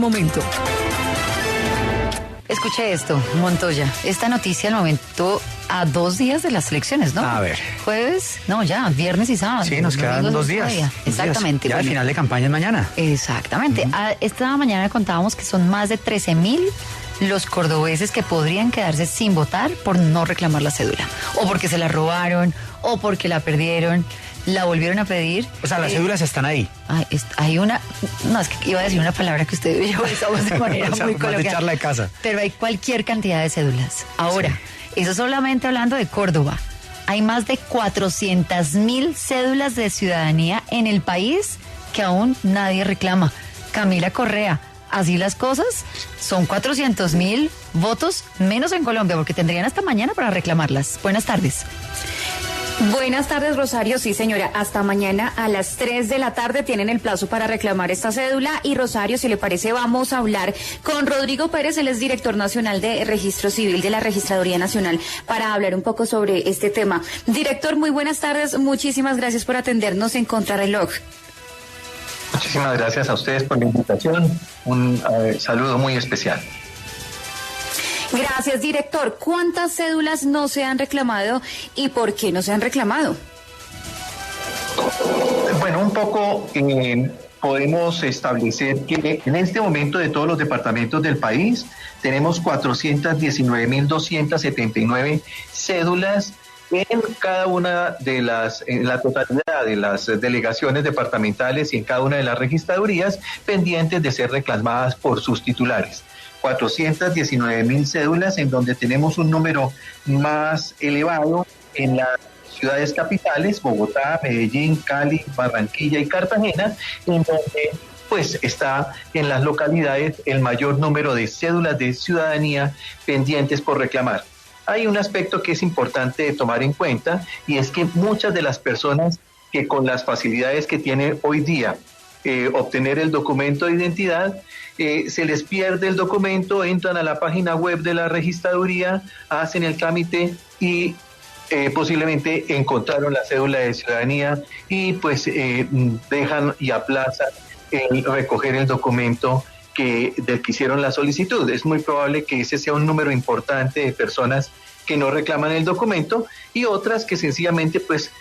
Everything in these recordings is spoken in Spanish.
Momento. Escuche esto, Montoya. Esta noticia al momento a 2 días de las elecciones, ¿no? A ver. Jueves, no, ya, viernes y sábado. Sí, nos quedan 2 días. Exactamente. Ya al final de campaña es mañana. Exactamente. Esta mañana contábamos que son más de 13,000 los cordobeses que podrían quedarse sin votar por no reclamar la cédula. O porque se la robaron, o porque la perdieron, la volvieron a pedir. O sea, las cédulas están ahí. Hay una... No, es que iba a decir una palabra que usted y yo usamos de manera muy coloquial. De charla de casa. Pero hay cualquier cantidad de cédulas. Ahora, eso solamente hablando de Córdoba. Hay más de 400,000 cédulas de ciudadanía en el país que aún nadie reclama. Camila Correa, así las cosas, son 400,000 votos menos en Colombia, porque tendrían hasta mañana para reclamarlas. Buenas tardes. Buenas tardes, Rosario. Sí, señora, hasta mañana a las 3 de la tarde tienen el plazo para reclamar esta cédula. Y Rosario, si le parece, vamos a hablar con Rodrigo Pérez, él es director nacional de Registro Civil de la Registraduría Nacional, para hablar un poco sobre este tema. Director, muy buenas tardes, muchísimas gracias por atendernos en Contrarreloj. Muchísimas gracias a ustedes por la invitación, un saludo muy especial. Gracias, director. ¿Cuántas cédulas no se han reclamado y por qué no se han reclamado? Bueno, un poco podemos establecer que en este momento de todos los departamentos del país tenemos 419,279 cédulas en cada una de en la totalidad de las delegaciones departamentales y en cada una de las registradurías pendientes de ser reclamadas por sus titulares. 419,000 cédulas, en donde tenemos un número más elevado en las ciudades capitales, Bogotá, Medellín, Cali, Barranquilla y Cartagena, en donde pues está en las localidades el mayor número de cédulas de ciudadanía pendientes por reclamar. Hay un aspecto que es importante tomar en cuenta, y es que muchas de las personas que con las facilidades que tiene hoy día obtener el documento de identidad, se les pierde el documento, entran a la página web de la registraduría, hacen el trámite y posiblemente encontraron la cédula de ciudadanía y pues dejan y aplazan el recoger el documento del que hicieron la solicitud. Es muy probable que ese sea un número importante de personas que no reclaman el documento y otras que sencillamente pues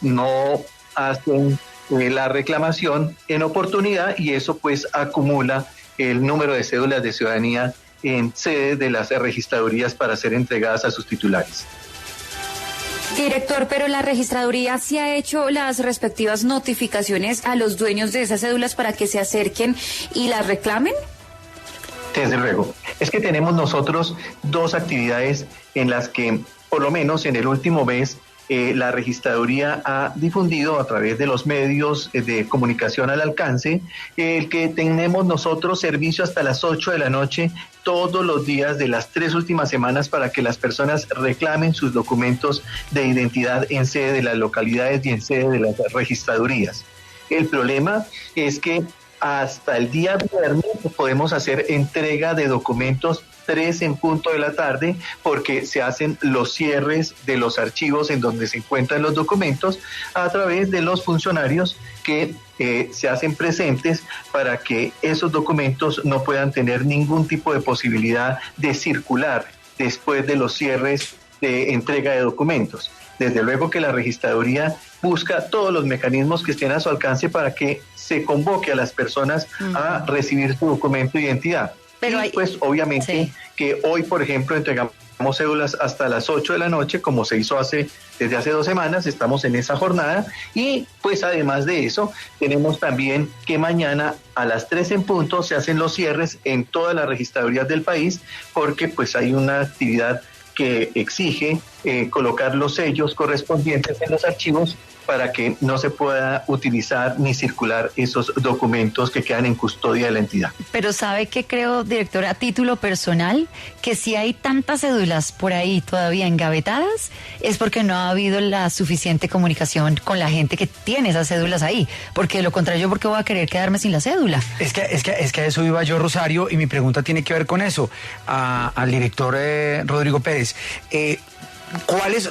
no hacen la reclamación en oportunidad, y eso pues acumula el número de cédulas de ciudadanía en sede de las registradurías para ser entregadas a sus titulares. Director, pero la registraduría sí ha hecho las respectivas notificaciones a los dueños de esas cédulas para que se acerquen y las reclamen. Desde luego. Es que tenemos nosotros 2 actividades en las que, por lo menos en el último mes, la registraduría ha difundido a través de los medios de comunicación al alcance el que tenemos nosotros servicio hasta las 8 de la noche todos los días de las 3 últimas semanas para que las personas reclamen sus documentos de identidad en sede de las localidades y en sede de las registradurías. El problema es que hasta el día viernes podemos hacer entrega de documentos 3 en punto de la tarde, porque se hacen los cierres de los archivos en donde se encuentran los documentos a través de los funcionarios que se hacen presentes para que esos documentos no puedan tener ningún tipo de posibilidad de circular después de los cierres de entrega de documentos. Desde luego que la registraduría busca todos los mecanismos que estén a su alcance para que se convoque a las personas a recibir su documento de identidad. Pero pues obviamente que hoy, por ejemplo, entregamos cédulas hasta las 8 de la noche, como se hizo desde hace 2 semanas, estamos en esa jornada, y pues además de eso, tenemos también que mañana a las 3 en punto se hacen los cierres en todas las registradurías del país, porque pues hay una actividad que exige colocar los sellos correspondientes en los archivos para que no se pueda utilizar ni circular esos documentos que quedan en custodia de la entidad. Pero ¿sabe qué creo, director, a título personal? Que si hay tantas cédulas por ahí todavía engavetadas, es porque no ha habido la suficiente comunicación con la gente que tiene esas cédulas ahí. Porque de lo contrario, ¿por qué voy a querer quedarme sin la cédula? Es que a eso iba yo, Rosario, y mi pregunta tiene que ver con eso. Al director Rodrigo Pérez.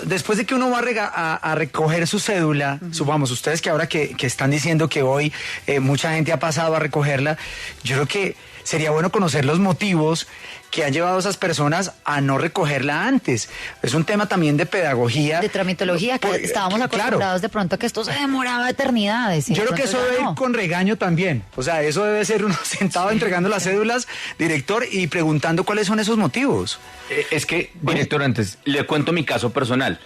Después de que uno va a recoger su cédula, supongamos, ustedes que ahora que están diciendo que hoy mucha gente ha pasado a recogerla, yo creo que sería bueno conocer los motivos que han llevado a esas personas a no recogerla antes. Es un tema también de pedagogía. De tramitología, que estábamos acostumbrados claro, de pronto a que esto se demoraba eternidades. Yo creo que eso debe ir con regaño también. O sea, eso debe ser uno sentado entregando las cédulas, director, y preguntando cuáles son esos motivos. Es que, director, antes le cuento mi caso personal.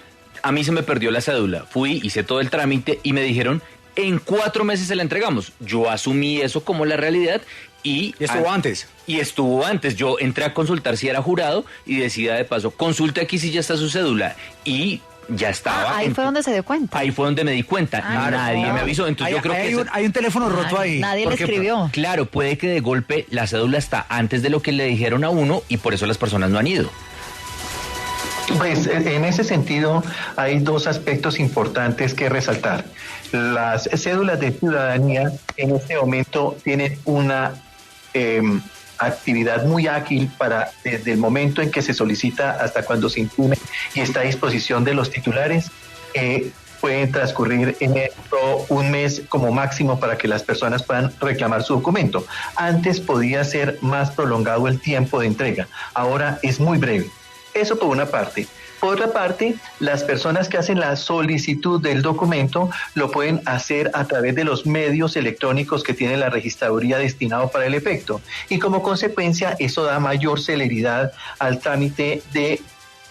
A mí se me perdió la cédula. Fui, hice todo el trámite y me dijeron, en 4 meses se la entregamos. Yo asumí eso como la realidad. Y estuvo antes. Y estuvo antes. Yo entré a consultar si era jurado y decía de paso, consulte aquí si ya está su cédula. Y ya estaba. Ahí fue donde se dio cuenta. Ahí fue donde me di cuenta. Nadie me avisó. Entonces yo creo que hay un teléfono roto ahí. Nadie le escribió. Claro, puede que de golpe la cédula está antes de lo que le dijeron a uno y por eso las personas no han ido. Pues en ese sentido hay 2 aspectos importantes que resaltar. Las cédulas de ciudadanía en este momento tienen una actividad muy ágil para desde el momento en que se solicita hasta cuando se imprime y está a disposición de los titulares. Pueden transcurrir en esto 1 mes como máximo para que las personas puedan reclamar su documento. Antes podía ser más prolongado el tiempo de entrega, ahora es muy breve. Eso por una parte. Por otra parte, las personas que hacen la solicitud del documento lo pueden hacer a través de los medios electrónicos que tiene la registraduría destinado para el efecto. Y como consecuencia, eso da mayor celeridad al trámite de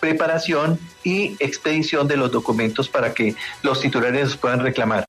preparación y expedición de los documentos para que los titulares los puedan reclamar.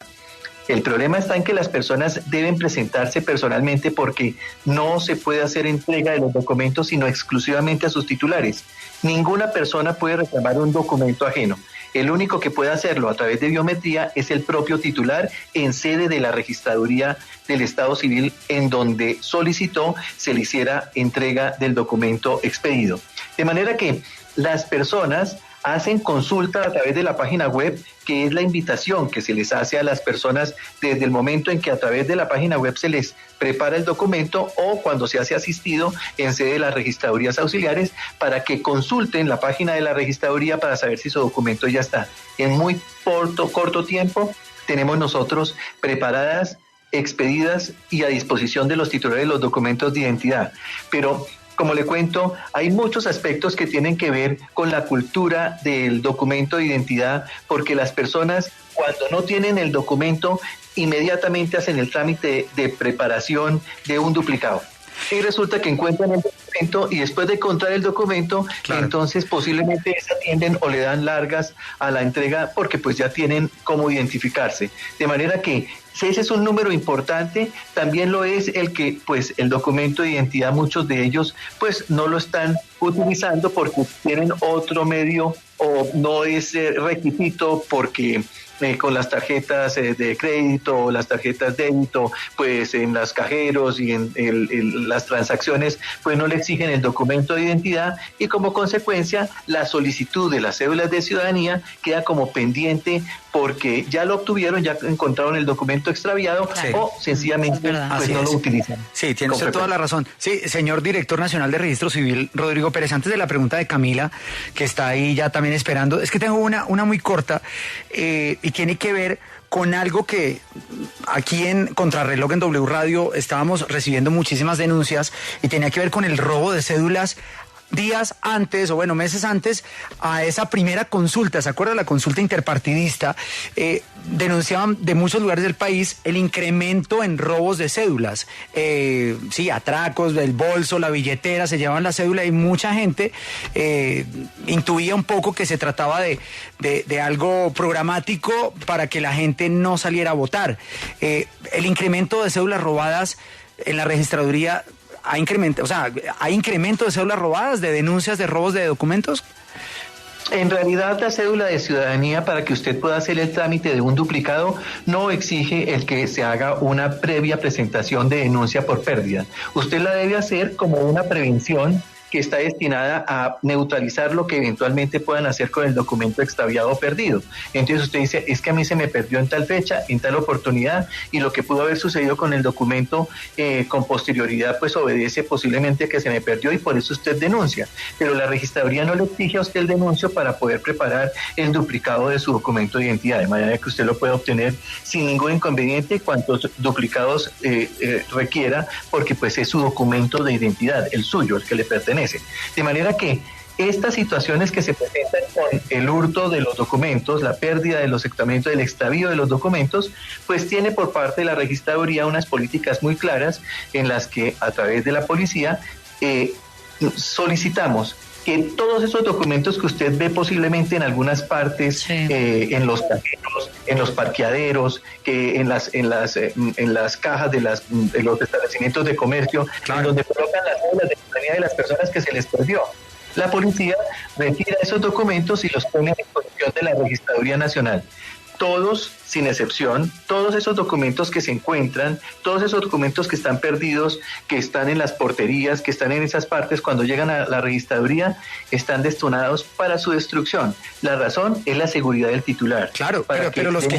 El problema está en que las personas deben presentarse personalmente porque no se puede hacer entrega de los documentos sino exclusivamente a sus titulares. Ninguna persona puede reclamar un documento ajeno. El único que puede hacerlo a través de biometría es el propio titular en sede de la registraduría del Estado Civil en donde solicitó se le hiciera entrega del documento expedido. De manera que las personas hacen consulta a través de la página web, que es la invitación que se les hace a las personas desde el momento en que a través de la página web se les prepara el documento o cuando se hace asistido en sede de las registradurías auxiliares para que consulten la página de la registraduría para saber si su documento ya está. En muy corto tiempo tenemos nosotros preparadas, expedidas y a disposición de los titulares los documentos de identidad. Pero como le cuento, hay muchos aspectos que tienen que ver con la cultura del documento de identidad, porque las personas cuando no tienen el documento inmediatamente hacen el trámite de preparación de un duplicado. Y resulta que encuentran el documento y después de encontrar el documento, claro, entonces posiblemente desatienden o le dan largas a la entrega porque pues ya tienen cómo identificarse. De manera que ese es un número importante, también lo es el que pues el documento de identidad muchos de ellos pues no lo están utilizando porque tienen otro medio o no es requisito porque con las tarjetas de crédito o las tarjetas de débito, pues en las cajeros y en las transacciones, pues no le exigen el documento de identidad y como consecuencia la solicitud de las cédulas de ciudadanía queda como pendiente porque ya lo obtuvieron, ya encontraron el documento extraviado, claro, o sencillamente pues no lo utilizan. Sí, tiene usted toda la razón. Sí, señor director nacional de Registro Civil, Rodrigo Pérez, antes de la pregunta de Camila, que está ahí ya también esperando, es que tengo una muy corta y tiene que ver con algo que aquí en Contrarreloj en W Radio estábamos recibiendo muchísimas denuncias y tenía que ver con el robo de cédulas días antes, o bueno, meses antes, a esa primera consulta. ¿Se acuerda? La consulta interpartidista. Denunciaban de muchos lugares del país el incremento en robos de cédulas. Sí, atracos, el bolso, la billetera, se llevaban la cédula y mucha gente intuía un poco que se trataba de algo programático para que la gente no saliera a votar. El incremento de cédulas robadas en la registraduría ¿hay incremento de cédulas robadas, de denuncias de robos de documentos? En realidad, la cédula de ciudadanía, para que usted pueda hacer el trámite de un duplicado, no exige el que se haga una previa presentación de denuncia por pérdida. Usted la debe hacer como una prevención que está destinada a neutralizar lo que eventualmente puedan hacer con el documento extraviado o perdido. Entonces usted dice, es que a mí se me perdió en tal fecha, en tal oportunidad, y lo que pudo haber sucedido con el documento con posterioridad, pues obedece posiblemente a que se me perdió y por eso usted denuncia. Pero la registraduría no le exige a usted el denuncio para poder preparar el duplicado de su documento de identidad, de manera que usted lo puede obtener sin ningún inconveniente, cuantos duplicados requiera, porque pues es su documento de identidad, el suyo, el que le pertenece. De manera que estas situaciones que se presentan con el hurto de los documentos, la pérdida de los equipamientos, el extravío de los documentos, pues tiene por parte de la registraduría unas políticas muy claras en las que a través de la policía solicitamos que todos esos documentos que usted ve posiblemente en algunas partes, sí, en los cajeros, en los parqueaderos, que en las cajas de los establecimientos de comercio, claro, en donde colocan las cédulas de ciudadanía de las personas que se les perdió, la policía retira esos documentos y los pone a disposición de la Registraduría Nacional. Todos, sin excepción, todos esos documentos que se encuentran, todos esos documentos que están perdidos, que están en las porterías, que están en esas partes, cuando llegan a la registraduría, están destinados para su destrucción. La razón es la seguridad del titular. Claro, pero los que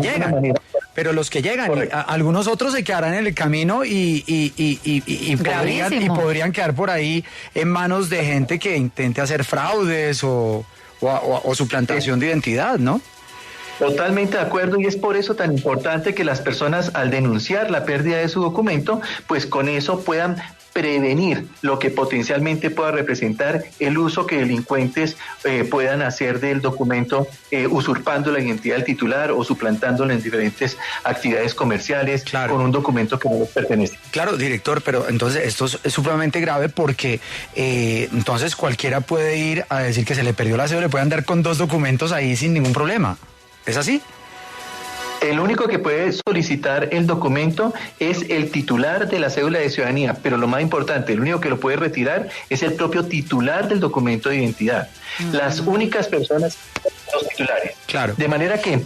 llegan, algunos otros se quedarán en el camino y podrían quedar por ahí en manos de gente que intente hacer fraudes o suplantación de identidad, ¿no? Totalmente de acuerdo, y es por eso tan importante que las personas, al denunciar la pérdida de su documento, pues con eso puedan prevenir lo que potencialmente pueda representar el uso que delincuentes puedan hacer del documento, usurpando la identidad del titular o suplantándolo en diferentes actividades comerciales, claro, con un documento que no les pertenece. Claro, director, pero entonces esto es supremamente grave porque entonces cualquiera puede ir a decir que se le perdió la cédula, le puede andar con 2 documentos ahí sin ningún problema. ¿Es así? El único que puede solicitar el documento es el titular de la cédula de ciudadanía, pero lo más importante, el único que lo puede retirar es el propio titular del documento de identidad. Las únicas personas son los titulares. Claro. De manera que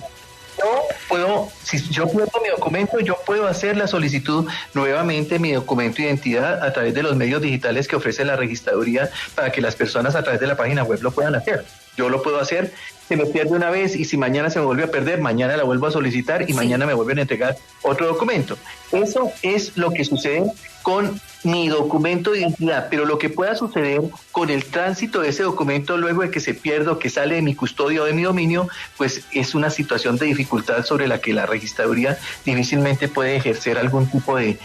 si yo pierdo mi documento, yo puedo hacer la solicitud nuevamente mi documento de identidad a través de los medios digitales que ofrece la registraduría para que las personas a través de la página web lo puedan hacer. Yo lo puedo hacer, se me pierde una vez y si mañana se me vuelve a perder, mañana la vuelvo a solicitar y mañana me vuelven a entregar otro documento. Eso es lo que sucede con mi documento de identidad, pero lo que pueda suceder con el tránsito de ese documento luego de que se pierda o que sale de mi custodia o de mi dominio, pues es una situación de dificultad sobre la que la registraduría difícilmente puede ejercer algún tipo de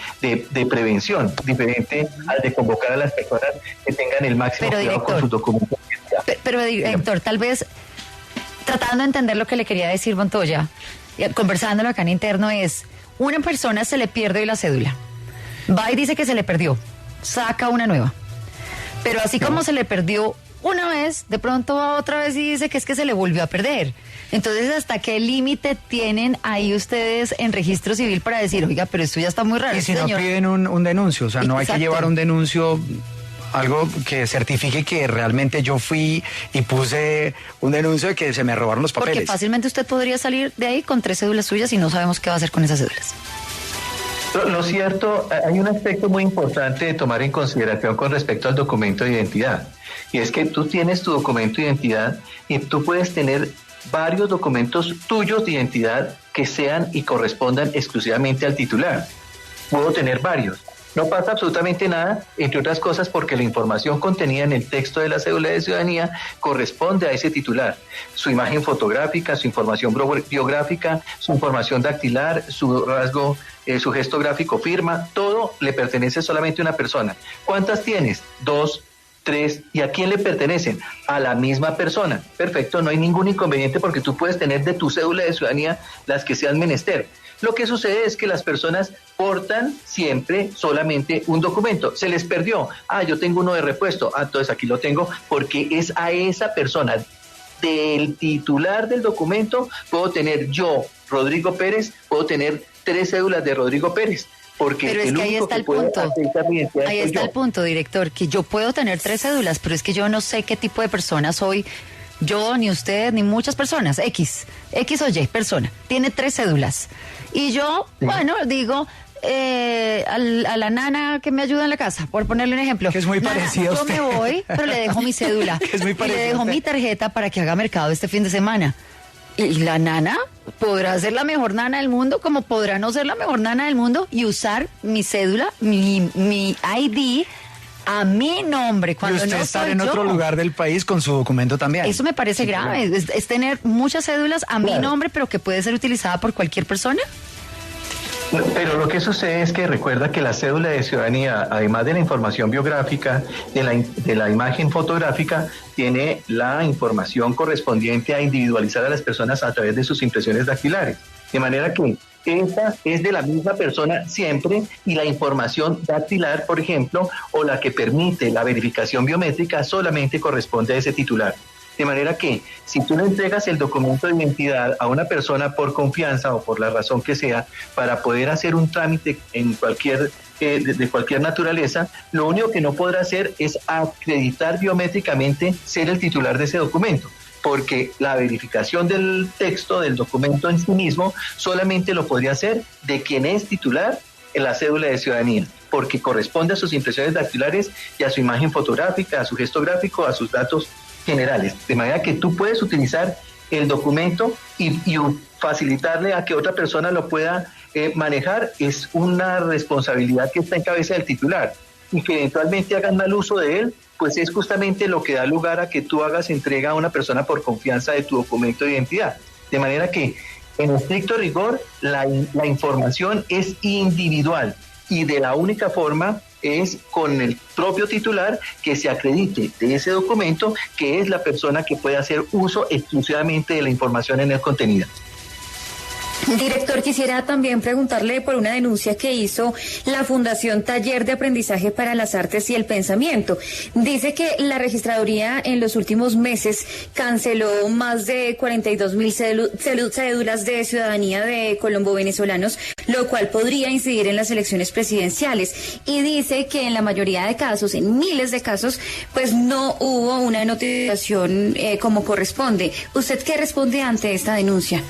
prevención, diferente al de convocar a las personas que tengan el máximo cuidado con sus documentos. Pero director, tal vez tratando de entender lo que le quería decir Montoya, conversándolo acá en interno, es una persona se le pierde la cédula, va y dice que se le perdió, saca una nueva, pero así como se le perdió una vez, de pronto va otra vez y dice que es que se le volvió a perder. Entonces, ¿hasta qué límite tienen ahí ustedes en registro civil para decir, oiga, pero esto ya está muy raro? Y si no piden un denuncio, o sea, no hay que llevar un denuncio, algo que certifique que realmente yo fui y puse un denuncio de que se me robaron los papeles. Porque fácilmente usted podría salir de ahí con 3 cédulas suyas y no sabemos qué va a hacer con esas cédulas. Lo cierto, hay un aspecto muy importante de tomar en consideración con respecto al documento de identidad, y es que tú tienes tu documento de identidad y tú puedes tener varios documentos tuyos de identidad que sean y correspondan exclusivamente al titular. Puedo tener varios. No pasa absolutamente nada, entre otras cosas porque la información contenida en el texto de la cédula de ciudadanía corresponde a ese titular. Su imagen fotográfica, su información biográfica, su información dactilar, su rasgo, su gesto gráfico, firma, todo le pertenece solamente a una persona. ¿Cuántas tienes? 2, 3, ¿y a quién le pertenecen? A la misma persona. Perfecto, no hay ningún inconveniente porque tú puedes tener de tu cédula de ciudadanía las que sean menester. Lo que sucede es que las personas portan siempre solamente un documento. Se les perdió. Yo tengo uno de repuesto. Entonces aquí lo tengo porque es a esa persona. Del titular del documento puedo tener yo, Rodrigo Pérez, puedo tener 3 cédulas de Rodrigo Pérez. Porque pero es que ahí está el punto. Ahí está el punto, director, que yo puedo tener 3 cédulas, pero es que yo no sé qué tipo de persona soy. Yo, ni usted, ni muchas personas, X o Y persona, tiene 3 cédulas. Y yo, bueno, digo, a la nana que me ayuda en la casa, por ponerle un ejemplo. Que es muy Nana, parecida a yo usted. me voy, pero le dejo mi cédula. Que es muy y le parecida a dejo usted. mi tarjeta para que haga mercado este fin de semana. Y la nana podrá ser la mejor nana del mundo, como podrá no ser la mejor nana del mundo, y usar mi cédula, mi ID a mi nombre Y cuando usted no estar soy en yo. otro lugar del país con su documento también. Eso me parece grave, es tener muchas cédulas a mi Claro. nombre, pero que puede ser utilizada por cualquier persona. Pero lo que sucede es que recuerda que la cédula de ciudadanía, además de la información biográfica, de la imagen fotográfica, tiene la información correspondiente a individualizar a las personas a través de sus impresiones dactilares. De manera que esta es de la misma persona siempre y la información dactilar, por ejemplo, o la que permite la verificación biométrica solamente corresponde a ese titular. De manera que si tú le entregas el documento de identidad a una persona por confianza o por la razón que sea para poder hacer un trámite en de cualquier naturaleza, lo único que no podrá hacer es acreditar biométricamente ser el titular de ese documento, porque la verificación del texto del documento en sí mismo solamente lo podría hacer de quien es titular en la cédula de ciudadanía, porque corresponde a sus impresiones dactilares y a su imagen fotográfica, a su gesto gráfico, a sus datos generales, de manera que tú puedes utilizar el documento y facilitarle a que otra persona lo pueda manejar. Es una responsabilidad que está en cabeza del titular, y que eventualmente hagan mal uso de él, pues es justamente lo que da lugar a que tú hagas entrega a una persona por confianza de tu documento de identidad. De manera que, en estricto rigor, la información es individual, y de la única forma es con el propio titular que se acredite de ese documento que es la persona que puede hacer uso exclusivamente de la información en él contenida. Director, quisiera también preguntarle por una denuncia que hizo la Fundación Taller de Aprendizaje para las Artes y el Pensamiento. Dice que la registraduría en los últimos meses canceló más de 42.000 cédulas de ciudadanía de colombo-venezolanos, lo cual podría incidir en las elecciones presidenciales. Y dice que en la mayoría de casos, en miles de casos, pues no hubo una notificación como corresponde. ¿Usted qué responde ante esta denuncia?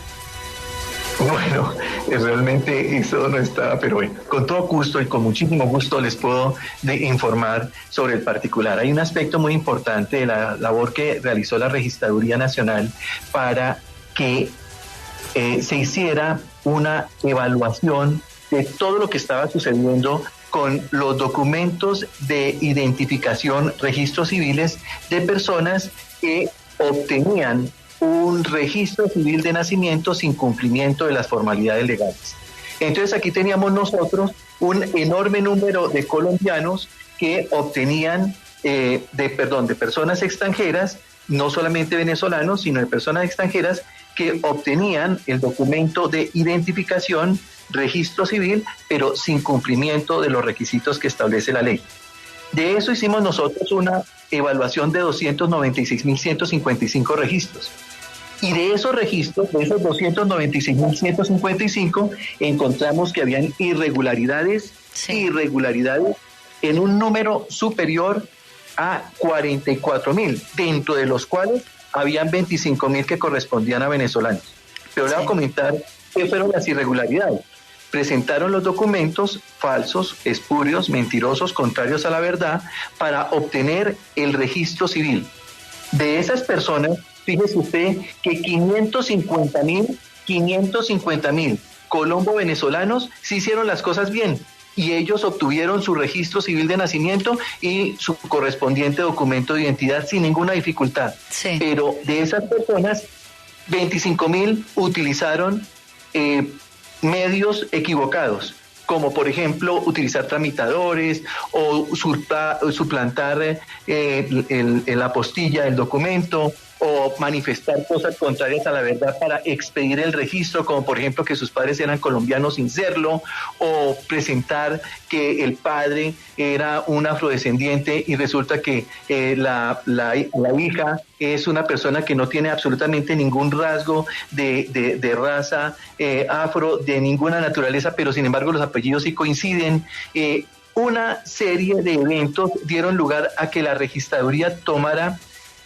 Bueno, realmente eso no está, pero bueno, con todo gusto y con muchísimo gusto les puedo informar sobre el particular. Hay un aspecto muy importante de la labor que realizó la Registraduría Nacional para que se hiciera una evaluación de todo lo que estaba sucediendo con los documentos de identificación, registros civiles de personas que obtenían un registro civil de nacimiento sin cumplimiento de las formalidades legales. Entonces aquí teníamos nosotros un enorme número de colombianos que obtenían de personas extranjeras, no solamente venezolanos, sino de personas extranjeras que obtenían el documento de identificación, registro civil, pero sin cumplimiento de los requisitos que establece la ley. De eso hicimos nosotros una evaluación de 296.155 registros. Y de esos registros, de esos 296.155, encontramos que habían irregularidades en un número superior a 44.000, dentro de los cuales habían 25.000 que correspondían a venezolanos. Pero le voy a comentar qué fueron las irregularidades. Presentaron los documentos falsos, espurios, mentirosos, contrarios a la verdad, para obtener el registro civil. De esas personas, fíjese usted que 550.000 colombo venezolanos sí hicieron las cosas bien, y ellos obtuvieron su registro civil de nacimiento y su correspondiente documento de identidad sin ninguna dificultad. Sí. Pero de esas personas, 25.000 utilizaron medios equivocados, como por ejemplo utilizar tramitadores o suplantar la apostilla del documento, o manifestar cosas contrarias a la verdad para expedir el registro, como por ejemplo que sus padres eran colombianos sin serlo, o presentar que el padre era un afrodescendiente y resulta que la hija es una persona que no tiene absolutamente ningún rasgo de raza afro, de ninguna naturaleza, pero sin embargo los apellidos sí coinciden. Una serie de eventos dieron lugar a que la registraduría tomara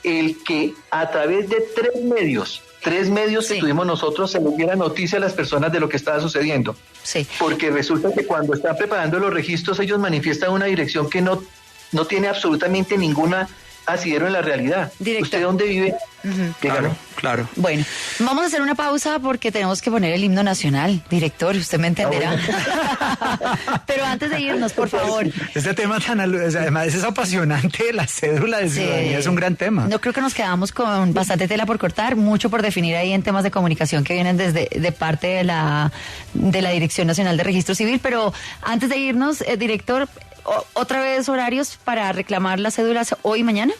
el que a través de 3 medios 3 medios que tuvimos nosotros se les diera noticia a las personas de lo que estaba sucediendo. Sí. Porque resulta que cuando están preparando los registros, ellos manifiestan una dirección que no tiene absolutamente ninguna asidero en la realidad. Director. ¿Usted dónde vive? Claro. Bueno, vamos a hacer una pausa porque tenemos que poner el himno nacional. Director, usted me entenderá. Pero antes de irnos, por favor. Este tema además es apasionante, la cédula de ciudadanía es un gran tema. Yo creo que nos quedamos con bastante tela por cortar, mucho por definir ahí en temas de comunicación que vienen de parte de la Dirección Nacional de Registro Civil. Pero antes de irnos, director, otra vez horarios para reclamar las cédulas hoy y mañana.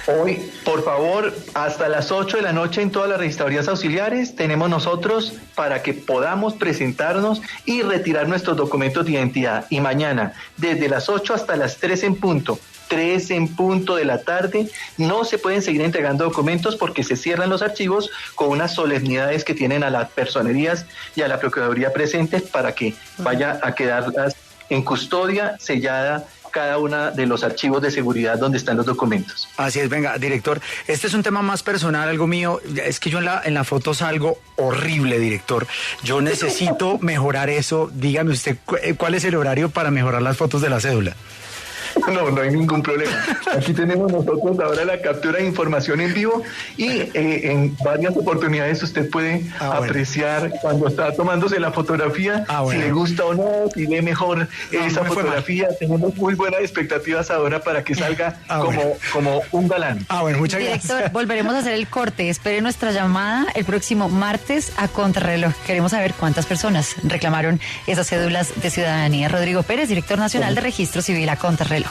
Hoy, por favor, hasta las 8 de la noche en todas las registradurías auxiliares tenemos nosotros para que podamos presentarnos y retirar nuestros documentos de identidad. Y mañana, desde las 8 hasta las 3 en punto de la tarde, no se pueden seguir entregando documentos porque se cierran los archivos con unas solemnidades que tienen a las personerías y a la Procuraduría presentes para que vaya a quedarlas en custodia sellada cada uno de los archivos de seguridad donde están los documentos. Así es, venga, director, este es un tema más personal, algo mío, es que yo en la foto salgo horrible, director, yo necesito mejorar eso, dígame usted, ¿cuál es el horario para mejorar las fotos de la cédula? No hay ningún problema. Aquí tenemos nosotros ahora la captura de información en vivo y en varias oportunidades usted puede apreciar cuando está tomándose la fotografía, si le gusta o no, si ve mejor esa fotografía. Tenemos muy buenas expectativas ahora para que salga como un galán. Muchas gracias. Director, volveremos a hacer el corte. Espere nuestra llamada el próximo martes a Contrarreloj. Queremos saber cuántas personas reclamaron esas cédulas de ciudadanía. Rodrigo Pérez, director nacional de Registro Civil, a Contrarreloj.